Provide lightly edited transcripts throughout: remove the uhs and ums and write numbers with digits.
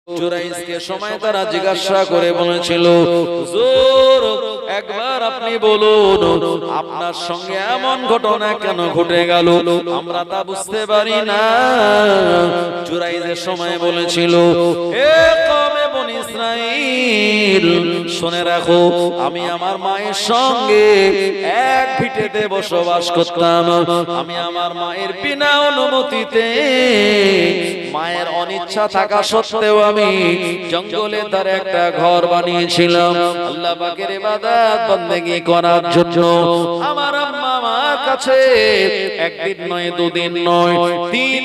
জুরাইজকে সময় তারা জিজ্ঞাসা করে বলেছিল, হুজুর একবার আপনি বলুন আপনার সঙ্গে এমন ঘটনা কেন ঘটে গেল, আমরা তা বুঝতে পারি না। জুরাইজের সময় বলেছিল, হে কওমে বনী ইসরাইল, শুনে রাখো, আমি আমার মায়ের সঙ্গে এক ভিটেতে বসবাস করতাম। আমি আমার মায়ের বিনা অনুমতিতে, মায়ের অনিচ্ছা থাকা সত্ত্বেও আমি জঙ্গলে তার একটা ঘর বানিয়েছিলাম আল্লাহ পাকের ইবাদত বন্দেগী করার জন্য। আমার আম্মা আমার কাছে একদিন নয়, দুদিন নয়, তিন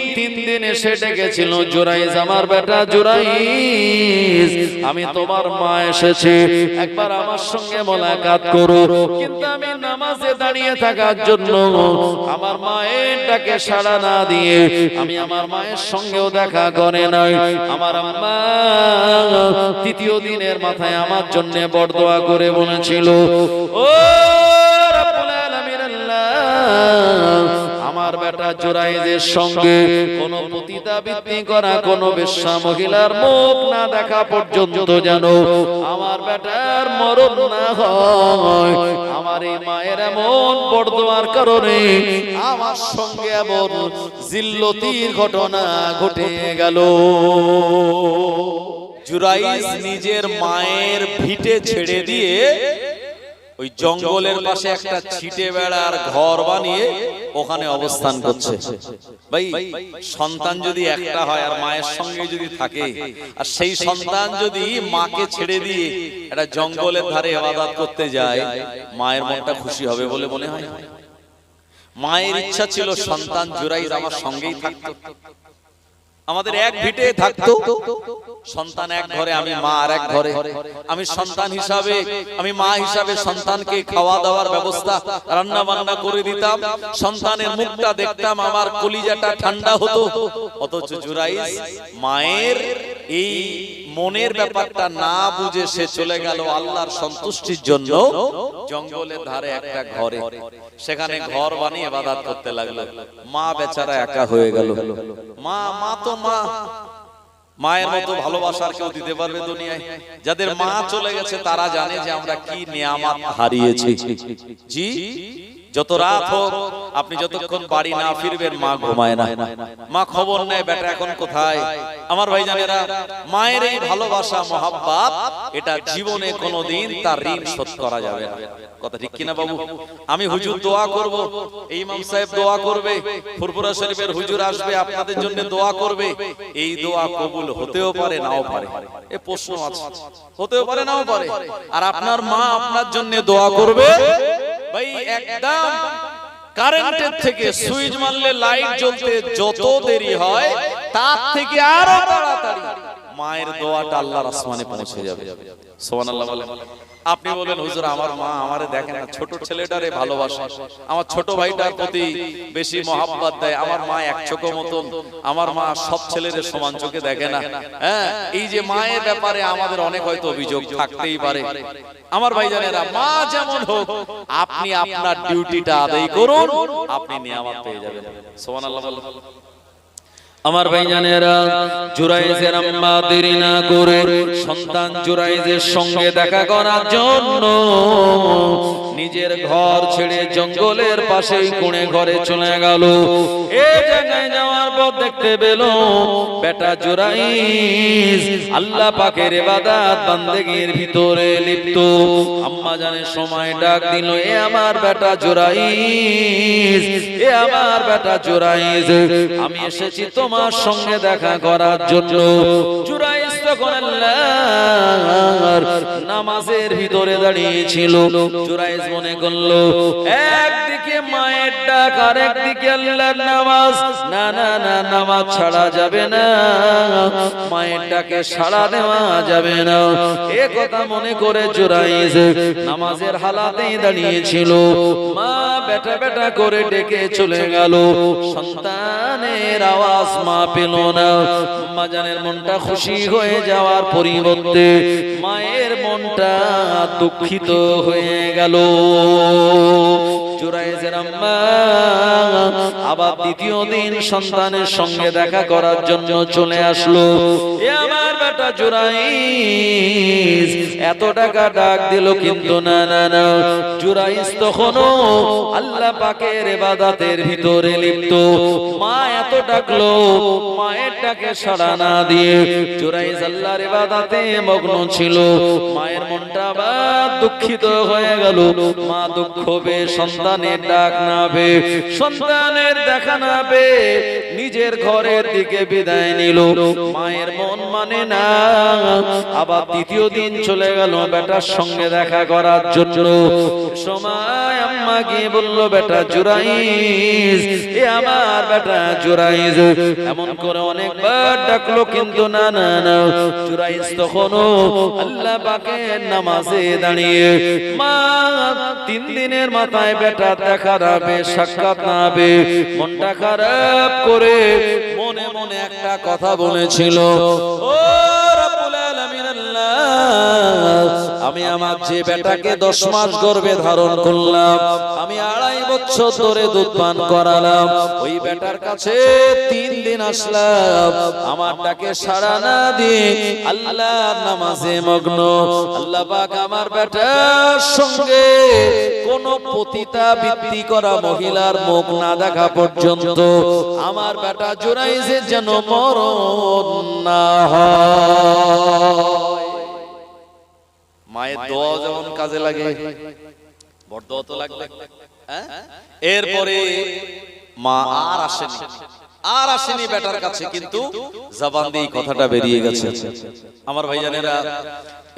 দিন এসে ডেকেছিল, জুরাইজ আমার বেটা জুরাইজ, আমি তোমার মা এসেছে, একবার আমার সঙ্গে মোলাকাত করো। কিন্তু আমি নামাজে দাঁড়িয়ে থাকার জন্য আমার মায়ের ডাকে সাড়া না দিয়ে আমি আমার মায়ের সঙ্গেও দেখা করে নাই। আমার আম্মা তৃতীয় দিনের মাথায় আমার জন্য বরদোয়া করে বলেছিল, ও রব্বুল আলামিন আল্লাহ, আমার বেটা জুরাইজের সঙ্গে কোন পতিতাবৃত্তি করা কোন বেশ্যা মহিলার মুখ না দেখা পর্যন্ত যেন আমার বেটার মরণ না হয়। আমার এই মায়ের এমন বরদোয়ার কারণে আমার সঙ্গে এমন জিল্লতির ঘটনা ঘটে গেল। জুরাইজ নিজের মায়ের ভিটে ছেড়ে দিয়ে ওই জঙ্গলের পাশে একটা ছিটে বেড়ার ঘর বানিয়ে ওখানে অবস্থান করছে। ভাই, সন্তান যদি একটা হয় আর মায়ের সঙ্গে যদি থাকে, আর সেই সন্তান যদি মাকে ছেড়ে দিয়ে একটা জঙ্গলের ধারে ইবাদত করতে যায়, মায়ের মনটা খুশি হবে বলে মনে হয়? মায়ের ইচ্ছা ছিল সন্তান জুরাইজ আমার সঙ্গেই থাকতো, আমাদের এক ভিটে থাকতো, সন্তান এক ঘরে, আমি মা আর এক ঘরে। আমি সন্তান হিসাবে, আমি মা হিসাবে সন্তানকে খাওয়া দাওয়ার ব্যবস্থা, রান্না বান্না করে দিতাম, সন্তানের মুখটা দেখতাম, আমার কলিজাটা ঠান্ডা হতো। অথচ জুরাইজ মায়ের এই মনের ব্যাপারটা না বুঝে সে চলে গেল আল্লাহর সন্তুষ্টির জন্য জঙ্গলের ধারে একটা ঘরে, সেখানে ঘর বানিয়ে ইবাদত করতে লাগলো। মা বেচারা একা হয়ে গেল। মা তো মা, মায়ের মতো ভালোবাসার কেউ দিতে পারবে দুনিয়ায়? যাদের মা চলে গেছে তারা জানে যে আমরা কি নিয়ামত হারিয়েছি। জি, যত রাত হোক, আপনি যতক্ষণ বাড়ি না ফিরবেন মা ঘুমায় না, মা খবর নেয় বেটা এখন কোথায়। আমার ভাইজানেরা, মায়ের এই ভালোবাসা মহাব্বত, এটা জীবনে কোনোদিন তার ঋণ শোধ করা যাবে না। কথা ঠিক কিনা বাবু? আমি হুজুর দোয়া করব, এই ইমাম সাহেব দোয়া করবে, ফুরফুরা শরীফের হুজুর আসবে আপনাদের জন্য দোয়া করবে, এই দোয়া কবুল হতেও পারে নাও পারে, এ প্রশ্ন আছে, হতেও পারে নাও পারে। আর আপনার মা আপনার জন্য দোয়া করবে, ভাই একদম কারেন্টের থেকে সুইচ মারলে লাইট জ্বলতে যত দেরি হয় তার থেকে আরো তাড়াতাড়ি মায়ের দোয়াটা আল্লাহর আসমানে পৌঁছে যাবে। সুবহানাল্লাহ বলেন। আপনি বলেন, হুজুর আমার মা আমারে দেখেন না, ছোট ছেলেটারে ভালোবাসে, আমার ছোট ভাইটার প্রতি বেশি মহাব্বত দেয়, আমার মা এক চোখের মতন, আমার মা সব ছেলেদের সমান চোখে দেখে না। হ্যাঁ, এই যে মায়ের ব্যাপারে আমাদের অনেক হয়তো অভিযোগ থাকতেই পারে। আমার ভাইজানেরা, মা যেমন হোক, আপনি আপনার ডিউটিটা আদায় করুন, আপনি নিয়ামত পেয়ে যাবেন। সুবহানাল্লাহ বলেন। আমার ভাইজানেরা, জুরাইজের আম্মা দেরি না করে সন্তান জুরাইজের সঙ্গে দেখা করার জন্য নিজের ঘর ছেড়ে জঙ্গলের পাশেই কোণে ঘরে চলে গেল। এই জায়গায় যাওয়ার পর দেখতে পেল বেটা জুরাইজ আল্লাহ পাকের ইবাদত বান্দেগীর ভিতরে লিপ্ত। আম্মা জানে সময় ডাক দিল, এ আমার বেটা জুরাইজ, এ আমার বেটা জুরাইজ, আমি এসেছি তোমার সঙ্গে দেখা করার জন্য। জুরাইজ তখন আল্লাহর নামাজের ভিতরে দাঁড়িয়ে ছিল। জুরাইজ মনে করলো একদিকে মায়ের ডাক আর একদিকে আল্লাহর নামাজ, না না না, নামাজ ছাড়া যাবে না, মায়ের ডাকে সাড়া দেওয়া যাবে না। এ কথা মনে করে জুরাইজ নামাজের হালাতেই দাঁড়িয়েছিল। মা বেটা বেটা করে ডেকে চলে গেল, সন্তানের আওয়াজ মা পেল না। আম্মা জানের মনটা খুশি হয়ে যাওয়ার পরিবর্তে মায়ের মনটা দুঃখিত হয়ে গেল। জুরাইজের আম্মা আবার দ্বিতীয় দিন সন্তানের সঙ্গে দেখা করার জন্য চলে আসলো। এ আমার বেটা জুরাইস এত টাকা ডাক দিল, কিন্তু না না না, জুরাইস তখনও আল্লাহ পাকের ইবাদতের ভিতরে লিপ্ত। মা এত ডাকলো, মায়ের ডাকে সাড়া না দিয়ে জুরাইস আল্লাহর ইবাদতে মগ্ন ছিল। মায়ের মনটা আবার দুঃখিত হয়ে গেল। মা দুঃখ পেয়ে সন্তানের ডাক না পেয়ে, সন্তানের দেখা না পেয়ে নিজের ঘরের দিকে বিদায় নিল। মায়ের মন মানে না। আবার দ্বিতীয় দিন চলে গেল বেটার সঙ্গে দেখা করার জন্য। সময় আম্মা গিয়ে বলল, বেটা জুরাইস, এ আমার বেটা জুরাইস। এমন করে অনেকবার ডাকলো, কিন্তু না না না, জুরাইস তখনও আল্লাহ পাকের নামাজে দাঁড়িয়ে। মা 3 দিনের মাথায় বেটা দেখা যাবে, সাক্ষাৎ না হবে, মনটা খারাপ করে মনে মনে একটা কথা বলেছিল, ও রব্বুল আলামিন আল্লাহ, আমি আমার যে বেটাকে 10 মাস গর্ভে ধারণ করলাম, আমি 2.5 বছর ধরে দুধ পান করালাম, ওই বেটার কাছে 3 দিন আসলাম, আমার ডাকে সাড়া না দিয়ে আল্লাহর নামাজে মগ্ন। আল্লাহ পাক আমার বেটার সঙ্গে কোন পতিতাবৃত্তি করা মহিলার মুখ না দেখা পর্যন্ত আমার বেটা জুরাইসের যেন মরণ না হয়। মায়ের দোয়া যেমন কাজে লাগে, বড় দোয়া তো লাগবে। এরপরে মা আর আসেনি বেটার কাছে, কিন্তু জবান দিয়ে কথাটা বেরিয়ে গেছে। আমার ভাইজানেরা,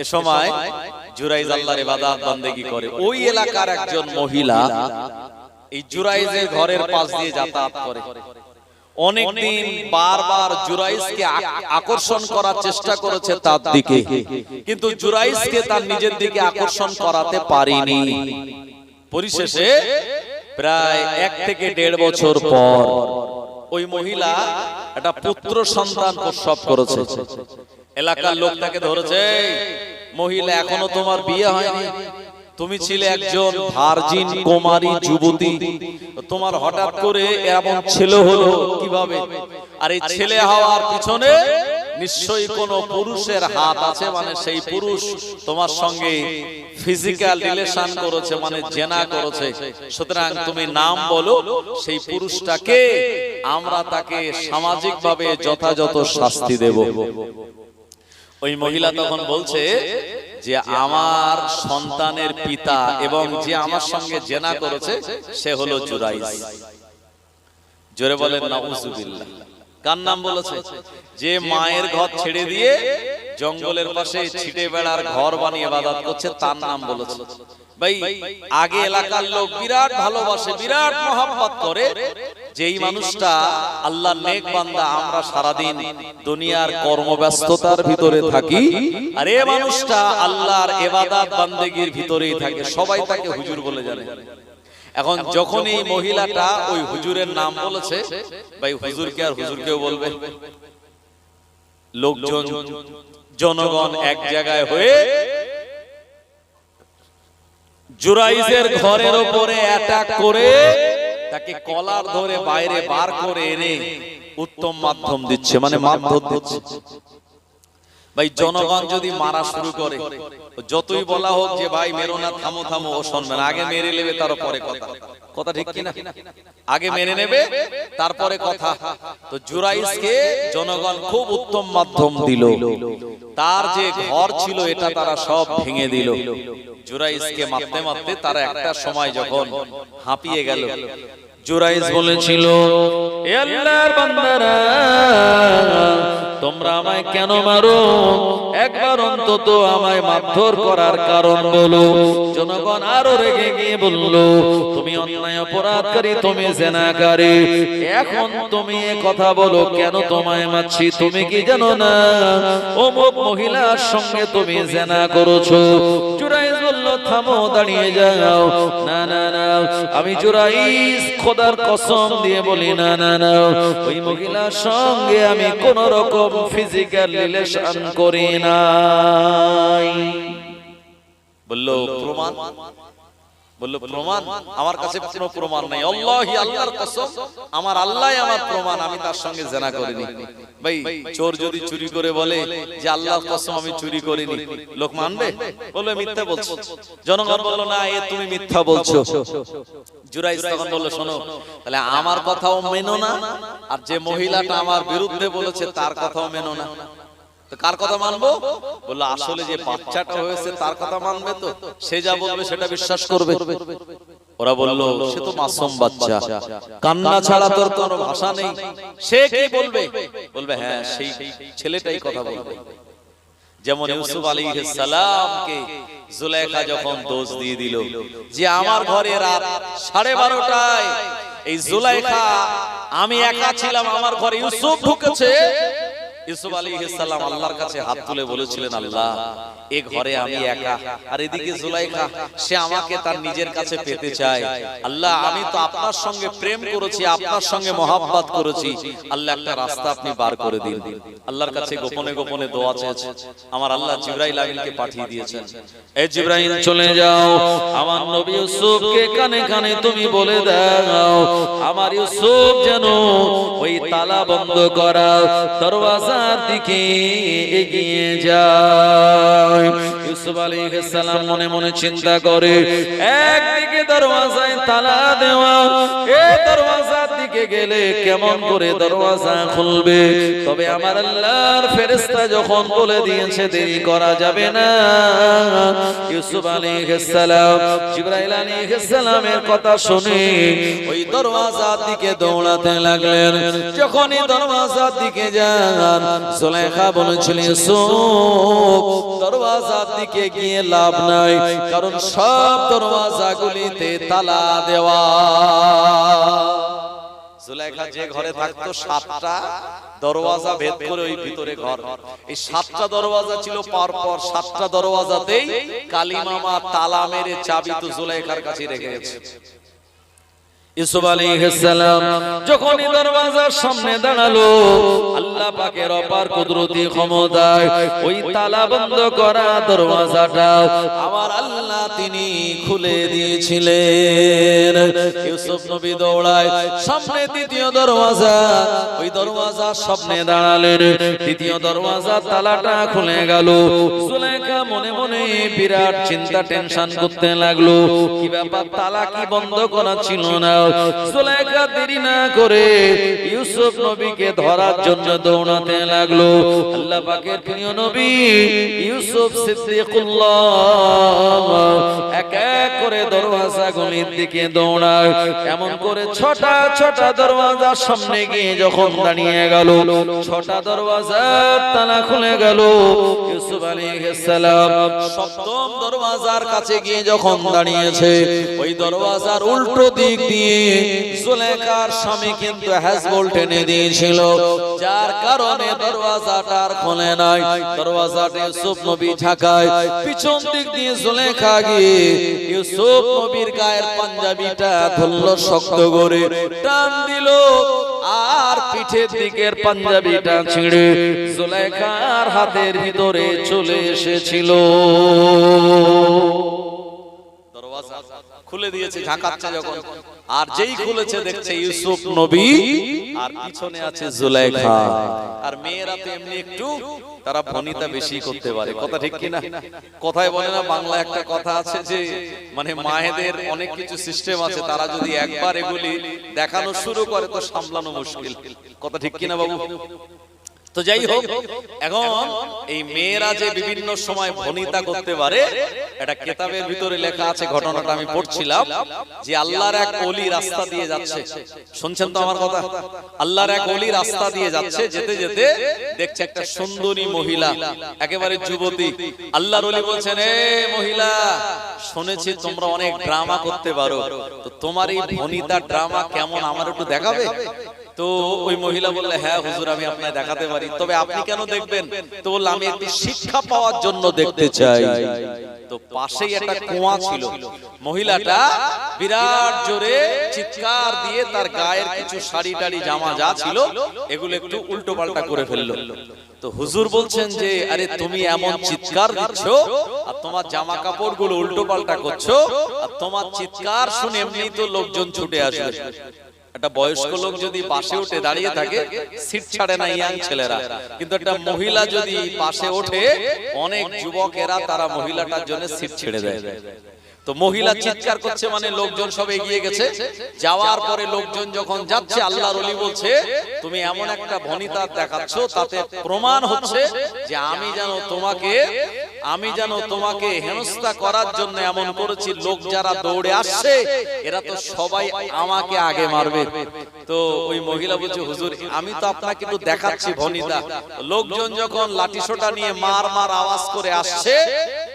এ সময় জুরাইজ আল্লাহর ইবাদত বান্দেগি করে। ওই এলাকার একজন মহিলা এই জুরাইজের ঘরের পাশ দিয়ে যাতায়াত করে। অনেকদিন বারবার জুরাইজকে আকর্ষণ করার চেষ্টা করেছে তার দিকে, কিন্তু জুরাইজকে তার নিজের দিকে আকর্ষণ করাতে পারেনি। পরিশেষে প্রায় 1 থেকে 1.5 বছর পর ওই মহিলা একটা পুত্র সন্তান প্রসব করেছে। এলাকার লোক তাকে ধরেছে, মহিলা এখনো তোমার বিয়ে হয়নি, তুমি ছিলে একজন ভার্জিন কুমারী যুবতী, তোমার হঠাৎ করে এমন ছেলে হলো কিভাবে? আর এই ছেলে হওয়ার পিছনে নিশ্চয়ই কোনো পুরুষের হাত আছে, মানে সেই পুরুষ তোমার সঙ্গে ফিজিক্যাল রিলেশন করেছে, মানে জেনা করেছে। সুতরাং তুমি নাম বলো, সেই পুরুষটাকে আমরা তাকে সামাজিকভাবে যথাযথ শাস্তি দেব। ওই মহিলা তখন বলছে যে আমার সন্তানের পিতা এবং যে আমার সঙ্গে জেনা করেছে সে হলো জুরাইজ। জোরে বলেন নাউজুবিল্লাহ। কার নাম বলেছে? যে মায়ের ঘর ছেড়ে দিয়ে জঙ্গলের পাশে ছিটে বেড়ার ঘর বানিয়ে ইবাদত করছে, তার নাম বলেছে। ভাই, আগে এলাকার লোক বিরাট ভালোবাসে, বিরাট মহব্বত করে যে এই মানুষটা আল্লাহর নেক বান্দা। আমরা সারাদিন দুনিয়ার কর্মব্যস্ততার ভিতরে থাকি, আর এই মানুষটা আল্লাহর ইবাদত বান্দেগীর ভিতরেই থাকে, সবাই তাকে হুজুর বলে জানে। এখন যখন এই মহিলাটা ওই হুজুরের নাম বলেছে, ভাই হুজুরকে আর হুজুরকেও বলবে, লোকজন জনগণ এক জায়গায় হয়ে জুরাইজের ঘরের উপরে অ্যাটাক করে তাকে কলার ধরে বাইরে বার করে এনে উত্তম মাধ্যম দিচ্ছে, মানে মাধ্যম দিচ্ছে। ভাই, জনগণ যদি মারা শুরু করে, যতই বলা হোক যে ভাই মেরো না, থামো থামো, ও শুনবে না, আগে মেরে নেবে তারপরে কথা। কথা ঠিক কিনা? আগে মেরে নেবে তারপরে কথা। তো জুরাইজকে জনগণ খুব উত্তম মাধ্যম দিল, তার যে ঘর ছিল এটা তারা সব ভেঙে দিল। জুরাইজকে মারতে মারতে তারা একটা সময় যখন হাঁপিয়ে গেল, জুরাইজ বলেছিল, এ আল্লাহর বান্দারা, তোমরা আমায় কেন মারো? একবার অন্তত আমায় মারধর করার কারণ বলো। জনগণ আরো রেগে গিয়ে বলল, তুমি অন্যায় অপরাধকারী, তুমি জেনাকারী, এখন তুমি এ কথা বলো কেন তোমায় মারছি? তুমি কি জানো না অমুক মহিলার সঙ্গে তুমি জেনা করেছো? জুরাইজ বলল, থামো, দাঁড়িয়ে যাও। না না না, আমি জুরাইজ খোদার কসম দিয়ে বলি, না না না, ওই মহিলার সঙ্গে আমি কোন রকম ফিজিক্যাল রিলেশন করি নাই। বলল প্রমাণ? বলল প্রমাণ? আমার কাছে কোনো প্রমাণ নাই। আল্লাহি, আল্লাহর কসম, আমার আল্লাহই আমার প্রমাণ, আমি তার সঙ্গে জিনা করিনি। ভাই চোর যদি চুরি করে বলে যে আল্লাহর কসম আমি চুরি করিনি, লোক মানবে? বলবে মিথ্যা বলছো। জনগণ বলল না, এ তুমি মিথ্যা বলছো। জুরাইজ তখন বলল শোনো, তাহলে আমার কথাও মেনো না, আর যে মহিলাটা আমার বিরুদ্ধে বলেছে তার কথাও মেনো না। তো কার কথা মানবো? বললো আসলে যে বাচ্চাটা হয়েছে তার কথা মানবে, তো সে যা বলবে সেটা বিশ্বাস করবে। ওরা বলল সে তো মাসুম বাচ্চা, কান্না ছাড়া তোর কোনো ভাষা নেই, সে কি বলবে? বলবে হ্যাঁ সেই ছেলেটাই কথা বলবে। যেমন ইউসুফ আলাইহিস সালামকে জুলেখা যখন দোষ দিয়ে দিল যে আমার ঘরে রাত 12:30টায় এই জুলেখা, আমি একা ছিলাম, আমার ঘরে ইউসুফ ঢুকেছে। ইউসুফ আলাইহিস সালাম আল্লাহর কাছে হাত তুলে বলেছিলেন, আল্লাহ এই ঘরে আমি একা, আর এদিকে জুলাইখা, সে আমাকে তার নিজের কাছে পেতে চায়। আল্লাহ আমি তো আপনার সঙ্গে প্রেম করেছি, আপনার সঙ্গে মহব্বত করেছি, আল্লাহ একটা রাস্তা আপনি বার করে দিন। আল্লাহর কাছে গোপনে গোপনে দোয়া চেয়েছে। আমার আল্লাহ জিবরাইল আমিনকে পাঠিয়ে দিয়েছেন, এই জিবরাইল চলে যাও, আমার নবী ইউসুফকে কানে কানে তুমি বলে দাও আমার ইউসুফ যেন ওই তালা বন্ধ করা দরওয়াজার দিকে এগিয়ে যায়। ইউসুফ আলাইহিস সালাম মনে মনে চিন্তা করে, একদিকে দরওয়াজায় তালা দেওয়া, এই দরওয়াজার দিকে গেলে কেমন করে দরওয়াজা খুলবে? তবে আমার আল্লাহর ফেরেশতা যখন বলে দিয়েছে দেরি করা যাবে না, ইউসুফ আলাইহিস সালাম জিবরাইল আলাইহিস সালামের কথা শুনে ওই দরওয়াজার দিকে দৌড়াতে লাগলেন। যখনই দরওয়াজার দিকে যান, জুলেখা বলেছিল ইউসুফ দরওয়াজার দিকে গিয়ে লাভ নাই, কারণ সব দরওয়াজাগুলিতে তালা দেওয়া। জুলেখা যে ঘরে থাকতো 7টা দরওয়াজা ভেদ করে ওই ভিতরে ঘর, এই 7টা দরওয়াজা ছিল পরপর, 7টা দরওয়াজাতেই কালিমামা তালা মেরে চাবি তো জুলেখার কাছে রেখে গেছে। ইউসুফ আলাইহিস সালাম যখনই দরওয়াজার সামনে দাঁড়ালো, আল্লাহ পাকের অপার কুদরতি ক্ষমতায় ওই তালা বন্ধ করা দরওয়াজাটা আমার আল্লাহ তিনি খুলে দিয়েছিলেন। ইউসুফ নবী দৌড়ায় সামনে দ্বিতীয় দরওয়াজা, ওই দরওয়াজার সামনে দাঁড়ালেন, দ্বিতীয় দরওয়াজার তালাটা খুলে গেল। জুলেখা মনে মনে বিরাট চিন্তা টেনশন করতে লাগলো, কি ব্যাপার, তালা কি বন্ধ করা ছিল না? জুলেখা দেরি না করে ইউসুফ নবীকে ধরার জন্য দৌড়াতে লাগলো। আল্লাহ পাকের প্রিয় নবী ইউসুফ সিদ্দিকুল্লাহ এক এক করে দরওয়াজাগুলির দিকে দৌড়ায়। এমন করে ছটা দরওয়াজার সামনে গিয়ে যখন দাঁড়িয়ে গেল, 6টা দরওয়াজার তালা খুলে গেল। ইউসুফ আলাইহিস সালাম 7ম দরওয়াজার কাছে গিয়ে যখন দাঁড়িয়েছে, ওই দরওয়াজার উল্টো দিক দিয়ে জুলেখার স্বামী কিন্তু হ্যাজবল টেনে দিয়েছিল, যার কারণে দরওয়াজাটা আর খোলে নাই। দরওয়াজাটা ইউসুফ নবী ঢাকায়, পিছন দিক দিয়ে জুলেখা গিয়ে ইউসুফ নবীর গায়ের পাঞ্জাবিটা ধরল শক্ত করে, টান দিল, আর পিঠের দিকের পাঞ্জাবিটা ছিঁড়ে জুলেখার হাতের ভিতরে চলে এসেছিল। দরওয়াজা খুলে দিয়েছে, ঝাঁকাচ্ছে যখন, আর যেই খুলেছে দেখছে ইউসুফ নবী আর পিছনে আছে জুলেখা। আর মেয়েরা তো এমনি একটু তারা ভনিতা বেশি করতে পারে, কথা ঠিক কিনা? কথায় বলে না, বাংলা একটা কথা আছে যে মানে মায়েদের অনেক কিছু সিস্টেম আছে, তারা যদি একবার এগুলি দেখানো শুরু করে তো সামলানো মুশকিল, কথা ঠিক কিনা বাবু? তো যাই হোক, এখন এই মেয়েরা যে বিভিন্ন সময় ভনিতা করতে পারে, এটা কিতাবের ভিতরে লেখা আছে, ঘটনাটা আমি পড়ছিলাম যে আল্লাহর এক ওলি রাস্তা দিয়ে যাচ্ছে, শুনছেন তো আমার কথা? আল্লাহর এক ওলি রাস্তা দিয়ে যাচ্ছে, যেতে যেতে দেখছে একটা সুন্দরী মহিলা, একেবারে যুবতী। আল্লাহর ওলি বলছেন, এ মহিলা, শুনেছি তোমরা অনেক ড্রামা করতে পারো, তো তোমার এই ভনিতা ড্রামা কেমন আমার একটু দেখাবে? তো ওই মহিলা বললে, হ্যাঁ হুজুর আমি আপনাকে দেখাতে পারি, তবে আপনি কেন দেখবেন? তো বললাম, আমি একটু শিক্ষা পাওয়ার জন্য দেখতে চাই। তো পাশেই একটা কুয়া ছিল, মহিলাটা বিরাট জোরে চিৎকার দিয়ে তার গায়ের কিছু শাড়ি টাড়ি জামা যা ছিল এগুলো একটু উল্টো পাল্টা করে ফেললো। তো হুজুর বলছেন যে আরে তুমি এমন চিৎকার দিচ্ছ আর তোমার জামা কাপড় গুলো উল্টো পাল্টা করছো, আর তোমার চিৎকার শুনে এমনি তো লোকজন ছুটে আসবে। একটা বয়স্ক লোক যদি পাশে উঠে দাঁড়িয়ে থাকে সিট ছাড়ে না ইয়াং ছেলেরা, কিন্তু একটা মহিলা যদি পাশে ওঠে অনেক যুবকেরা তারা মহিলাটার জন্য সিট ছেড়ে দেয়। তো মহিলা চিৎকার করছে মানে লোকজন সব এগিয়ে গেছে, যাওয়ার পরে লোকজন যখন যাচ্ছে আল্লাহর ওলি বলছে তুমি এমন একটা ভনিতা দেখাচ্ছ তাতে প্রমাণ হচ্ছে যে আমি যেন তোমাকে হেনস্থা করার জন্য এমন করেছি, লোক যারা দৌড়ে আসছে এরা তো সবাই আমাকে আগে মারবে। তো ওই মহিলা বলছে হুজুর আমি তো আপনাকে একটু দেখাচ্ছি ভনিতা। লোকজন যখন লাঠিসোঁটা নিয়ে মার মার আওয়াজ করে আসছে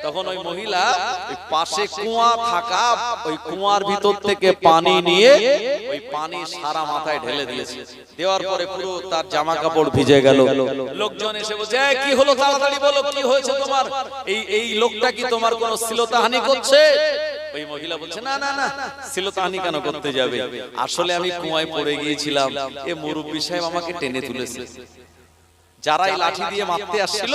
তখন ওই মহিলা ওই পাশে কুয়া থাকা ওই কুয়ার ভিতর থেকে পানি নিয়ে ওই পানি সারা মাথায় ঢেলে দিয়েছে। দেওয়ার পরে পুরো তার জামা কাপড় ভিজে গেল। লোকজন এসে বলছে কি হলো, তাড়াতাড়ি বলো কি হয়েছে তোমার, এই লোকটা কি তোমার কোনো শ্লীলতাহানি করছে? ওই মহিলা বলছে না না না, শ্লীলতাহানি কেন করতে যাবে, আসলে আমি কুয়ায় পড়ে গিয়েছিলাম, এ মুরব্বি সাহেব আমাকে টেনে তুলেছে। যারাই লাঠি দিয়ে মারতে আসছিল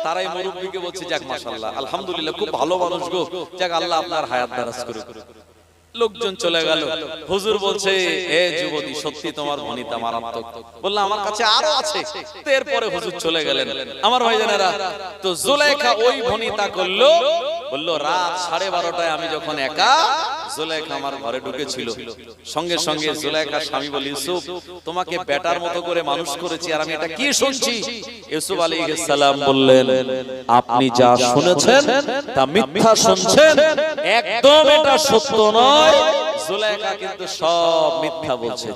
তারাই মুরব্বিকে বলছে যাক মাশাআল্লাহ আলহামদুলিল্লাহ খুব ভালো মানুষ গো, যাক আল্লাহ আপনার হায়াত দারাজ করুক। লোকজন চলে গেল। হুজুর বলছে এ যুবতী সত্যি তোমার ভনিতা মারাত্মক। বললাম আমার কাছে আরো আছে। এরপরে হুজুর চলে গেলেন। আমার ভাইজানেরা, তো জুলাইখা ওই ভনিতা করলো, বলল রাত 12:30টায় আমি যখন একা, জুলাইখা আমার ঘরে ঢুকেছিল। সঙ্গে সঙ্গে জুলাইখার স্বামী বলে ইউসুফ তোমাকে বেটার মতো করে মানুষ করেছি আর আমি এটা কি শুনছি। ইউসুফ আলাইহিস সালাম বললেন আপনি যা শুনেছেন তা মিথ্যা শুনছেন, একদম এটা সত্য নয়। জুলাইখা কিন্তু সব মিথ্যা বলছে।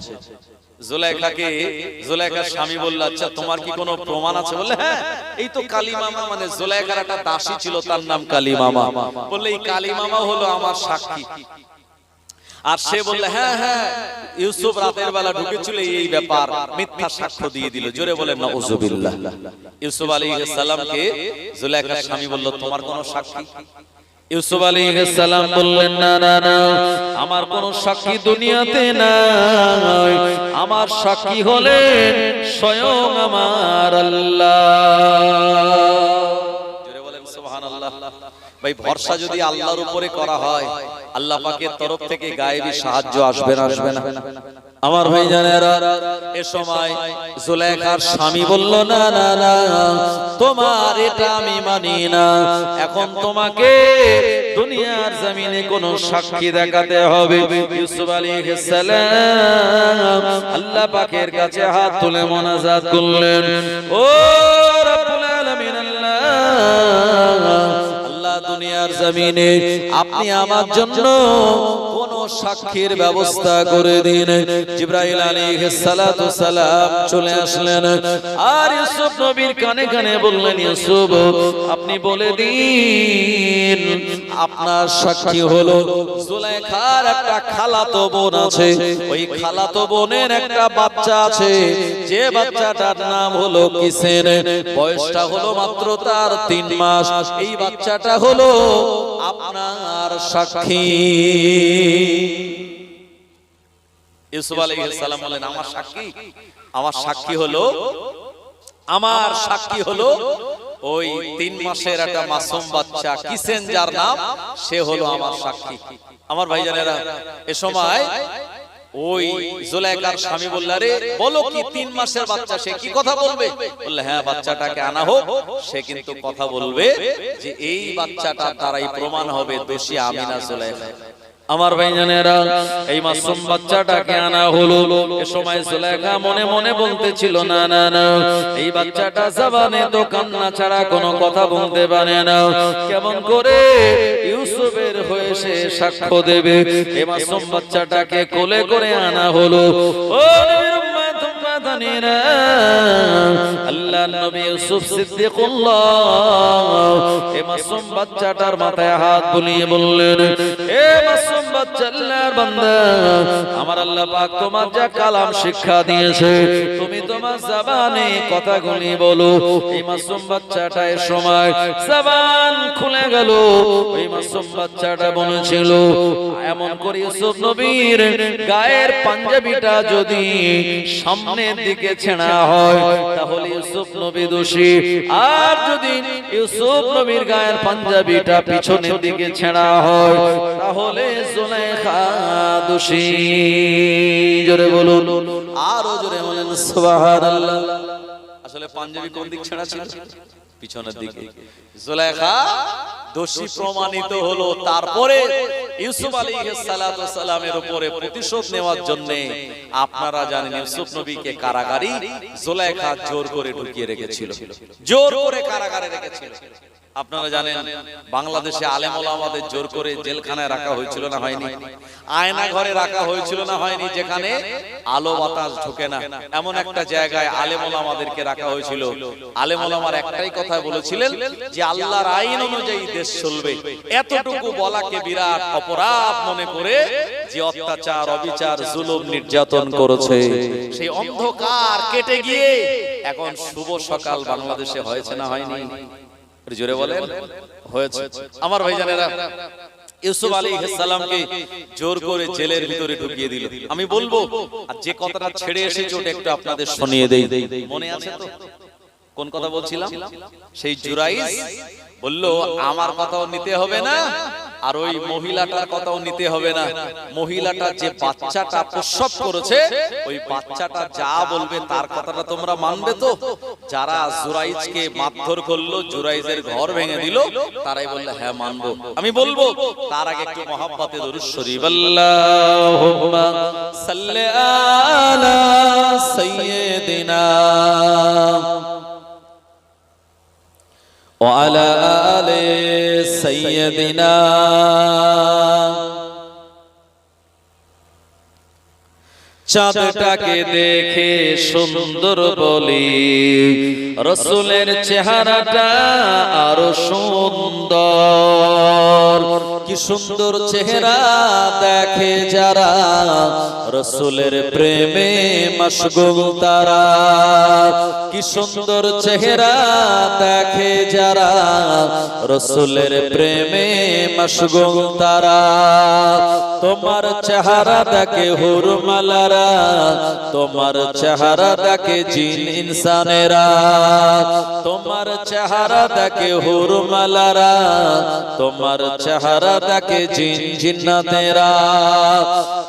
জুলাইখার স্বামী বলল আচ্ছা তোমার কি কোনো প্রমাণ আছে? বললে হ্যাঁ, এই তো কালিমামা, মানে জুলাইখার একটা দাসী ছিল তার নাম কালিমামা। বললে এই কালিমামা হলো আমার সাক্ষী। আর সে বললে হ্যাঁ হ্যাঁ ইউসুফ রাতের বেলা ঢুকেছিল এই ব্যাপার, মিথ্যা সাক্ষ্য দিয়ে দিল। জোরে বলেন নাউজুবিল্লাহ। ইউসুফ আলাইহিস সালামকে জুলাইখার স্বামী বলল তোমার কোনো সাক্ষী? ইউসুফ আলাইহিস সালাম বললেন না না না, আমার কোন সাক্ষী দুনিয়াতে নাই, আমার সাক্ষী হলেন স্বয়ং আমার আল্লাহ। জোরে বলেন সুবহানাল্লাহ। ভাই ভরসা যদি আল্লাহর উপরে করা হয় আল্লাহ পাকের তরফ থেকে গায়েবী সাহায্য আসবে না আসবে না? আমার ভাইজানেরা, এ সময় জুলাইখার স্বামী বলল না না না, তোমার এটা আমি মানি না, এখন তোমাকে দুনিয়ার জমিনে কোন সাক্ষী দেখাতে হবে। ইউসুফ আলাইহিস সালাম আল্লাহ পাকের কাছে হাত তুলে মোনাজাত করলেন, ও রব্বুল আলামিন আল্লাহ, দুনিয়ার জমিনে আপনি আমার জন্য কোন সাক্ষীর ব্যবস্থা করে দিন। জিবরাইল আলাইহিস সালাতু সালাম চলে আসলেন আর ইউসুফ নবীর কানে কানে বললেন ইউসুফ আপনি বলে দিন আপনার সাক্ষী হলো জুলাইখার একটা খালাতো বোন আছে, ওই খালাতো বোনের একটা বাচ্চা আছে, যে বাচ্চাটার নাম হলো কিসেন, বয়সটা হলো মাত্র তার 3 মাস, এই বাচ্চাটা হলো আপনার সাক্ষী। ইউসুফ আলাইহিস সালাম বলেন আমার সাক্ষী, আমার সাক্ষী হলো ওই 3 মাসের একটা মাসুম বাচ্চা কিসেন যার নাম, সে হলো আমার সাক্ষী। আমার ভাইজানেরা, এ সময় ওই জুলাইখার স্বামী বলল রে বলো কি 3 মাসের বাচ্চা, সে কি কথা বলবে? বললে হ্যাঁ বাচ্চাটাকে আনা হোক, সে কিন্তু কথা বলবে যে এই বাচ্চাটা তারাই প্রমাণ হবে দোষী আমি না জুলাইখা। আমার ভাইজানেরা, এই মাসুম বাচ্চাটাকে আনা হলো। এ সময় জুলাইখা মনে মনে বলতেছিল না না না, এই বাচ্চাটা জবানে তো কান্না ছাড়া কোনো কথা বলতে পারে না, কেমন করে ইউসুফের হয়ে সে সাক্ষ্য দেবে? এই মাসুম বাচ্চাটাকে কোলে করে আনা হলো। ও নবীর উম্মত উম্মাতানিরা, আল্লাহ নবী ইউসুফ সিদ্দিকুল্লাহ এই মাসুম বাচ্চাটার মাথায় হাত বুলিয়ে বললেন, এ মাসুম বাচ্চা আল্লাহর বান্দা, আমার আল্লাহ পাক তোমার যা কালাম শিক্ষা দিয়েছে, তুমি তোমার জবানে কথাগুলি বলো। এই মাসুম বাচ্চাটা এর সময় জবান খুলে গেল। ওই মাসুম বাচ্চাটা বলেছিল, এমন করে ইউসুফ নবীর গায়ের পাঞ্জাবিটা যদি সামনের দিকে ছেঁড়া হয় তাহলে ইউসুফ নবী দোষী, আর যদি ইউসুফ নবীর গায়ের পাঞ্জাবিটা পিছনের দিকে ছেঁড়া হয় তাহলে জুলাইখা দোষী। জোরে বলুন, আরো জোরে বলেন সুবহানাল্লাহ। আসলে পাঞ্জাবি কোন দিক ছেঁড়া ছিল? পিছনের দিকে। জুলাইখা দোষী প্রমাণিত হলো। তারপরে ইউসুফ আলাইহিস সালাতু সালামের উপরে প্রতিশোধ নেওয়ার জন্য আপনারা জানেন ইউসুফ নবীকে কারাগারে জুলাইখা জোর করে ঢুকিয়ে রেখেছিল, জোর করে কারাগারে রেখেছিল। আপনারা জানেন বাংলাদেশে আলেম ওলামাদের জোর করে জেলখানায় রাখা হয়েছিল না হয়নি? আয়না ঘরে রাখা হয়েছিল না হয়নি? যেখানে আলো বাতাস ঢোকে না, এমন একটা জায়গায় আলেম ওলামাদেরকে রাখা হয়েছিল। আলেম ওলামার একটাই কথা বলেছিলেন যে আল্লাহর আইন অনুযায়ী দেশ চলবে। এতটুকু বলাকে বিরাট অপরাধ মনে করে যে অত্যাচার, অবিচার, জুলুম, নির্যাতন করেছে, সেই অন্ধকার কেটে গিয়ে এখন শুভ সকাল বাংলাদেশে হয়েছে না হয়নি? জোরে বলেন, হয়েছে। আমার ভাইজানেরা, ইউসুফ আলাইহিস সালামকে জোর করে জেলের ভিতরে ঢুকিয়ে দিল। আমি বলবো, আর যে কথাটা ছেড়ে এসেছে ওটা একটু আপনাদের শুনিয়ে দেই। মনে আছে তো কোন কথা বলছিলাম? সেই জুরাইজ বলল আমার কথাও নিতে হবে না, আর ওই মহিলাটার কথাও নিতে হবে না। মহিলাটা যে বাচ্চাটা প্রসব করেছে ওই বাচ্চাটা যা বলবে তার কথাটা তোমরা মানবে তো? যারা জুরাইজকে মারধর করলো, জুরাইজের ঘর ভেঙে দিল, তারাই বললে হ্যাঁ মানবো। আমি বলবো তার আগে একটু মহব্বতে দরুদ শরীফ আল্লাহুম্মা সাল্লি আলা সাইয়্যিদিনা وعلى آل سيدنا চাঁদটাকে দেখে সুন্দর বলি, রসুলের চেহারাটা আরো সুন্দর। কি সুন্দর চেহারা দেখে যারা, রসুলের প্রেমে মশগুল তারা। কি সুন্দর চেহারা দেখে যারা, রসুলের প্রেমে মশগুল তারা। তোমার চেহারা দেখে হুরমালারা, তোমার চেহারা দেখে জিন ইনসানেরা। তোমার চেহারা দেখে হুরমালারা, তোমার চেহারা দেখে জিন জিন্নাতেরা।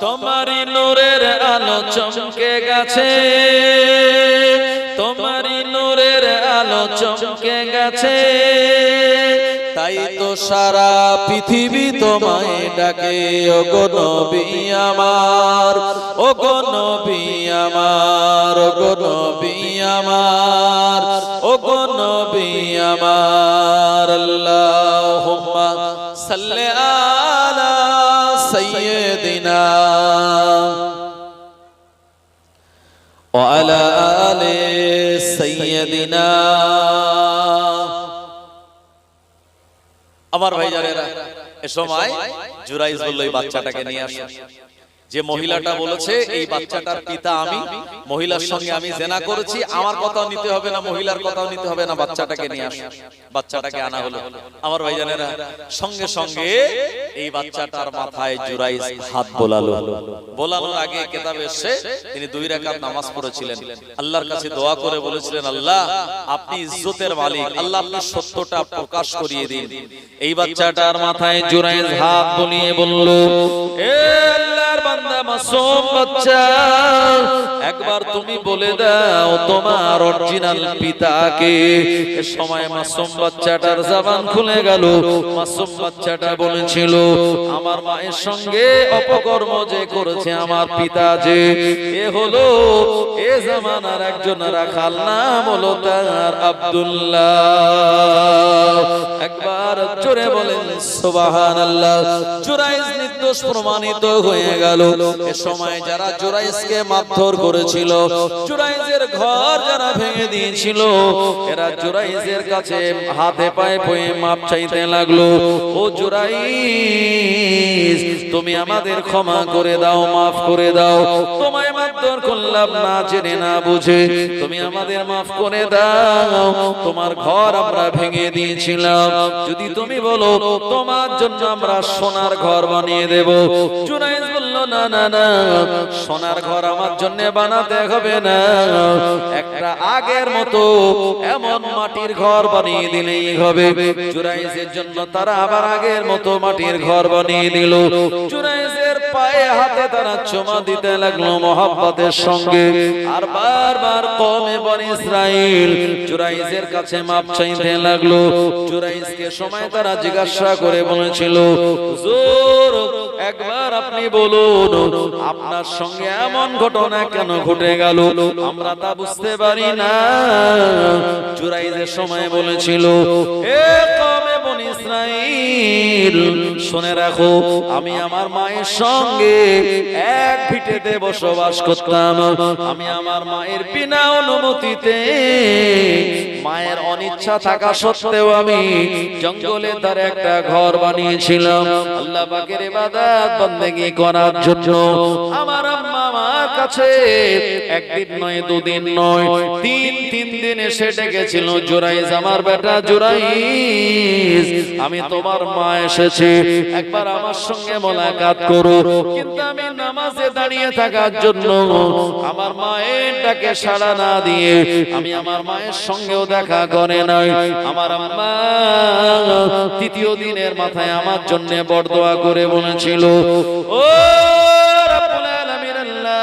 তোমারই নূরের আলো চমকে গেছে, তোমারই নূরের আলো চমকে গেছে, তাই তো সারা পৃথিবী তোমায় ডাকে। ওগো নবী আমার, ওগো নবী আমার, ওগো নবী আমার, ওগো নবী আমার। আল্লাহুম্মা সাল্লি আলা সাইয়্যিদিনা ওয়া আলা আলি সাইয়্যিদিনা। আমার ভাইজানেরা, এ সময় জুরাইজ বলল এই বাচ্চাটাকে নিয়ে আসো। যে মহিলাটা বলেছে এই বাচ্চাটার পিতা আমি, মহিলার সঙ্গে আমি জেনা করেছি, আমার কথাও নিতে হবে না, মহিলার কথাও নিতে হবে না, বাচ্চাটাকে নিয়ে আসো। বাচ্চাটাকে আনা হলো। আমার ভাইজানেরা, সঙ্গে সঙ্গে এই বাচ্চাটার মাথায় জুরাইজ হাত বোলালো। বোলানোর আগে কিতাবে এসেছে তিনি 2 রাকাত নামাজ পড়েছিলেন, আল্লাহর কাছে দোয়া করে বলেছিলেন, আল্লাহ আপনি ইজ্জতের মালিক, আল্লাহ আপনি সত্যটা প্রকাশ করিয়ে দিন। এই বাচ্চাটার মাথায় জুরাইজ হাত বুলিয়ে বলল, এ আল্লাহর বান্দা মাসুম বাচ্চা, একবার তুমি বলে দাও তোমার অরিজিনাল পিতাকে। এ সময় মাসুম বাচ্চাটার জবান খুলে গেল। মাসুম বাচ্চাটা বলেছিল, আমার মায়ের সঙ্গে অপকর্ম যে করেছে আমার পিতা যে, এ হলো এ জামানার একজন রাখাল, নাম হলো তার আব্দুল্লাহ। একবার একবার জোরে বলেন সুবহানাল্লাহ। জুরাইজ নির্দোষ প্রমাণিত হয়ে গেল। এ সময় যারা জুরাইজকে মারধর করেছিল, জুরাইজের ঘর যারা ভেঙে দিয়েছিল, এরা জুরাইজের কাছে হাতে পায়ে পড়ে মাপ চাইতে লাগলো। ও জুরাইজ, তুমি আমাদের ক্ষমা করে দাও, মাফ করে দাও, তোমায় মারধর করলাম না জেনে না বুঝে, তুমি আমাদের মাফ করে দাও, তোমার ঘর আমরা ভেঙে দিয়েছিলাম, যদি তুমি বলো তোমার জন্য আমরা সোনার ঘর বানিয়ে দেব। জুরাইজ বলল না না না, সোনার ঘর আমার জন্য বানাতে হবে না, একটা আগের মতো এমন মাটির ঘর বানিয়ে দিলেই হবে। জুরাইজের জন্য তারা আবার আগের মতো মাটির ঘর বানিয়ে দিল। জুরাইজের পায়ে হাতে তারা চুমা দিতে লাগলো মহব্বতের সঙ্গে, আর বারবার কওমে বনি ইসরাইল জুরাইজের কাছে মাপ চাইতে লাগলো। জুরাইজকে সময় তারা জিজ্ঞাসা করে বলেছিল, হুজুর একবার আপনি বলুন আপনার সঙ্গে এমন ঘটনা কেন ঘটে গেল, আমরা তা বুঝতে পারি না। জুরাইজের সময় বলেছিল, এ কওমে বনি ইসরাইল শুনে রাখো, আমি আমার মায়ের সঙ্গে এক ভিটেতে বসবাস করতাম, আমি আমার মায়ের বিনা অনুমতিতে, মায়ের অনিচ্ছা থাকা সত্ত্বেও আমি জঙ্গলে তার একটা ঘর বানিয়েছিলাম আল্লাহ পাকের ইবাদত বন্দেগী করার জন্য। আমার আম্মা আমার কাছে একদিন নয়, দুদিন নয়, তিন দিন এসে ডেকেছিল, জুরাইজ আমার বেটা জুরাইজ, আমি তোমার মা এসেছে, একবার আমার সঙ্গে মোলাকাত করো। কিন্তু আমি নামাজে দাঁড়িয়ে থাকার জন্য আমার মায়ের ডাকে সাড়া না দিয়ে আমি আমার মায়ের সঙ্গেও দেখা করে নাই। আমার আম্মা তৃতীয় দিনের মাথায় আমার জন্য বরদোয়া করে বলেছিল, ও রব্বুল আলামিন আল্লাহ,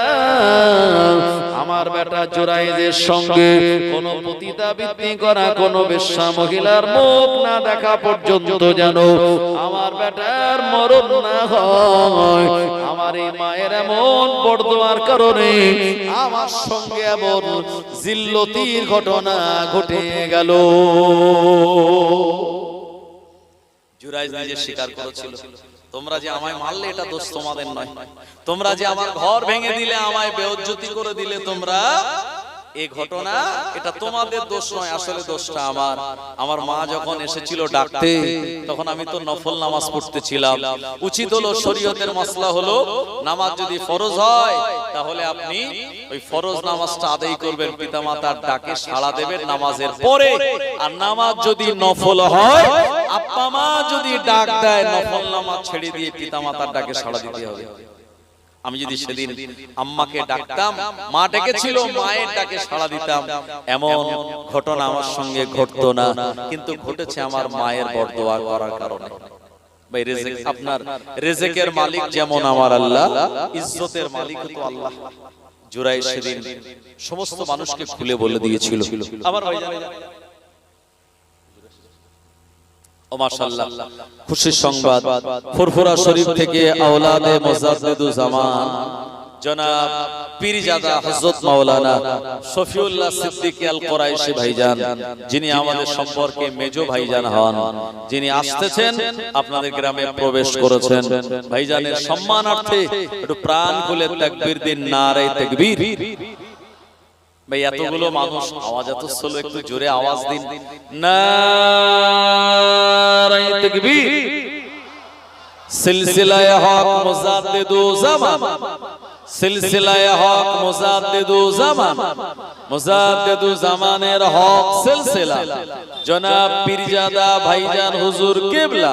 আমার বেটা জুরাইজের সঙ্গে কোন পতিতাবৃত্তি করা কোন বেশ্যা মহিলার মুখ না দেখা পর্যন্ত যেন আমার বেটার মরণ না হয়। আমার এই মায়ের এমন বরদোয়ার কারণে আমার সঙ্গে এমন জিল্লতির ঘটনা ঘটে গেল। জুরাইজ নিজে স্বীকার করেছিল, তোমরা যে আমায় মারলে এটা দোষ তোমাদের নয়, তোমরা যে আমার ঘর ভেঙে দিলে, আমায় বেইজ্জতি করে দিলে, তোমরা এই ঘটনা এটা তোমাদের দোষ নয়, আসলে দোষটা আমার। আমার মা যখন এসেছিল ডাকতে, তখন আমি তো নফল নামাজ পড়তেছিলাম। উচিত হলো, শরীয়তের মাসলা হলো, নামাজ যদি ফরজ হয় তাহলে আপনি ওই ফরজ নামাজটা আদায় করবেন, পিতামাতার ডাকে সাড়া দেবেন নামাজের পরে। আর নামাজ যদি নফল হয়, আব্বা মা যদি ডাক দেয়, নফল নামাজ ছেড়ে দিয়ে পিতামাতার ডাকে সাড়া দিতে হবে। আমি যদি সেদিন আম্মাকে ডাকতাম, মা ডেকেছিল, মায়ের ডাকে সাড়া দিতাম, এমন ঘটনা আমার সঙ্গে ঘটতো না, কিন্তু ঘটেছে আমার মায়ের বরদোয়া করার কারণে। ভাই রিজিক, আপনার রিজিকের মালিক যেমন আমার আল্লাহ, ইজ্জতের মালিক তো আল্লাহ। জুরাইজ সেদিন সমস্ত মানুষকে খুলে বলে দিয়েছিল। আবার ভাই জানেন, ও মাশাআল্লাহ, খুশির সংবাদ, ফুরফুরা শরীফ থেকে আওলাদে মুজাদ্দিদুজ জামান জনাব পীরজাদা হযরত মাওলানা শফিউল্লাহ সিদ্দিক আল কুরাইশি ভাইজান, যিনি আমাদের সম্পর্কে মেজো ভাইজান হন, যিনি আসতেছেন, আপনাদের গ্রামে প্রবেশ করেছেন। ভাইজানের সম্মানার্থে একটু প্রাণ খুলে তাকবীর দিন, নারে তাকবীর। ভাই এতগুলো মানুষ, আওয়াজ এত স্লো, একটু জোরে আওয়াজ দিন, নারে তাকবীর। সিলসিলায়ে হক মুজাদ্দিদু জামান, সিলসিলায়ে হক মুজাদ্দিদু জামান, মুজাদ্দিদু জামানের হক সিলসিলা জনাব পীরজাদা ভাইজান হুজুর কিবলা,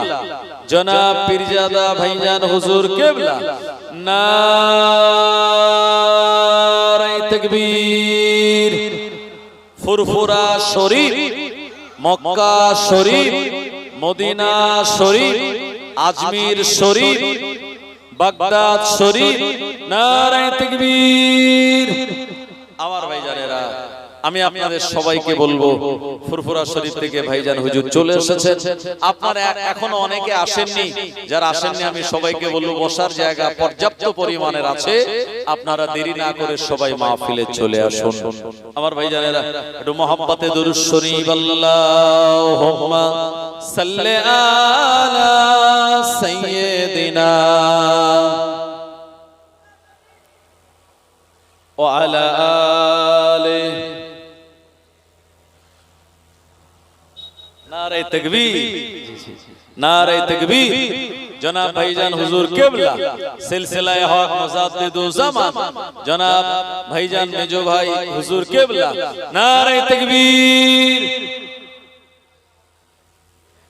জনাব পীরজাদা ভাইজান হুজুর কিবলা, নারে তাকবীর। ফুরফুরা শরীফ, মক্কা শরীফ, মদিনা শরীফ, আজমির শরীফ, বাগদাদ শরীফ, নারে তাকবীর। আমার ভাইজানেরা, আমি আপনাদের সবাইকে বলবো, ফুরফুরা শরীফ থেকে ভাইজান হুজুর চলে এসেছেন। আপনারা এখনো অনেকে আসেননি, যারা আসেননি আমি সবাইকে বলবো বসার জায়গা পর্যাপ্ত পরিমাণের আছে, আপনারা দেরি না করে সবাই মাহফিলে চলে আসুন। আমার ভাইজানেরা একটু মহব্বতে দুরূদ শরীফ আল্লাহুম্মা সাল্লি আলা সাইয়্যিদিনা ওয়া আলা আলিহি। नारे तकबीर, नारे तकबीर। जनाब भाईजान हुजूर किबला सिलसिला हक मुजाद्दिदु ज़मान जनाब भाईजान मेजो भाई हुजूर किबला, नारे तकबीर।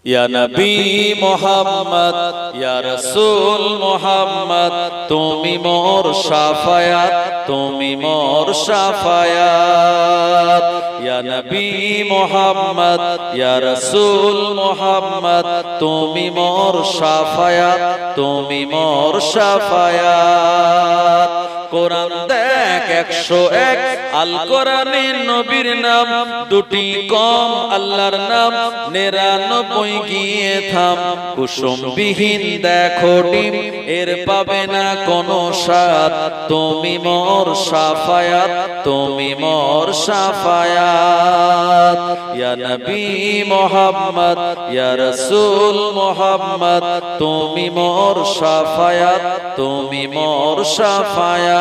या नबी मोहम्मद या रसूल मोहम्मद तुमी मोर शाफायात, तुमी मोर शाफायात। या नबी मोहम्मद या रसूल मोहम्मद तुमी मोर शाफायात, तुमी मोर शाफायात। কোরআন দেখ 101 আল কোরআনের নবীর নাম দুটি কম, আল্লাহর নাম 99 গিয়ে থাম। কুসুমবিহীন দেখো ডিম এর পাবে না কোনো স্বাদ, তুমি মোর শাফায়াত, তুমি মোর শাফায়াত। ইয়া নবী মুহাম্মদ ইয়া রাসূল মুহাম্মদ তুমি মোর শাফায়াত, তুমি মোর শাফায়াত।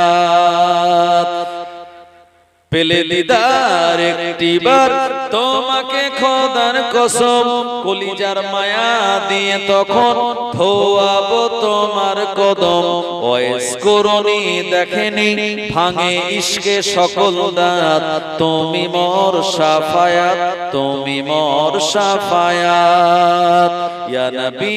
পেলে দিদার একটিবার তোমাকে খোদার কসম, কলিজার মায়া দিয়ে তখন ধোয়াবো তোমার কদম। ওয়েস করনি দেখেনি ভাঙে ইশকে সকল দাঁত, তুমি মোর শাফায়াত, তুমি মোর শাফায়াত। ইয়া নবী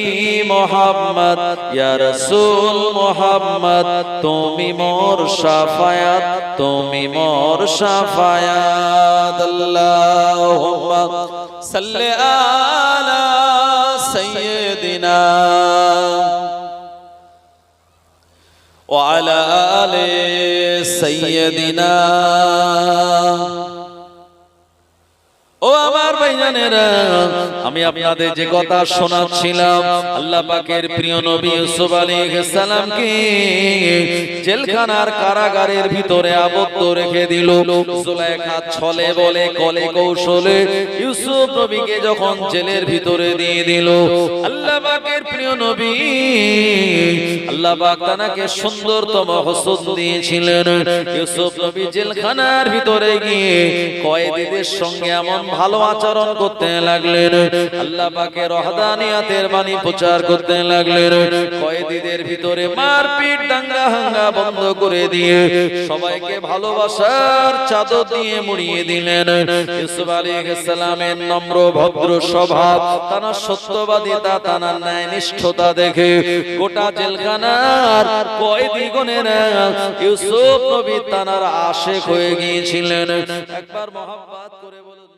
মুহাম্মদ ইয়া রাসূল মুহাম্মদ তুমি মোর শাফায়াত, তুমি মোর শাফায়াত। আল্লাহুম্মা সাল্লি আলা সাইয়্যিদিনা ওয়া আলা আলি সাইয়্যিদিনা। ও আমার ভাইজানেরা, আমি আপনাদের যে কথা শোনাচ্ছিলাম, আল্লাহ পাকের প্রিয় নবী ইউসুফ আলাইহিস সালামকে জেলখানার কারাগারের ভিতরে আবদ্ধ রেখে দিল। জুলাইখা ছলে বলে কলে কৌশলে ইউসুফ নবীকে যখন জেলের ভিতরে দিয়ে দিল, আল্লাহ পাকের প্রিয় নবী আল্লাহ পাক তাকে সুন্দরতম হোসন দিয়েছিলেন। ইউসুফ নবী জেলখানার ভিতরে গিয়ে কয়েদিদের সঙ্গে এমন ভালো আচরণ করতে লাগলেন, আল্লাহ পাকের ওয়াহদানিয়াতের বাণী প্রচার করতে লাগলেন। কয়েদিদের ভিতরে মারপিট দাঙ্গা হাঙ্গা বন্ধ করে দিয়ে সবাইকে ভালোবাসার চাদর দিয়ে মুড়িয়ে দিলেন। ইউসুফ আলাইহিস সালামের নম্র ভদ্র স্বভাব, তার সত্যবাদিতা, তার ন্যায়নিষ্ঠতা দেখে গোটা জেলখানার কয়েদিগণেরা ইউসুফ নবী তার আশিক হয়ে গিয়েছিলেন। একবার মহব্বত করে বলুন।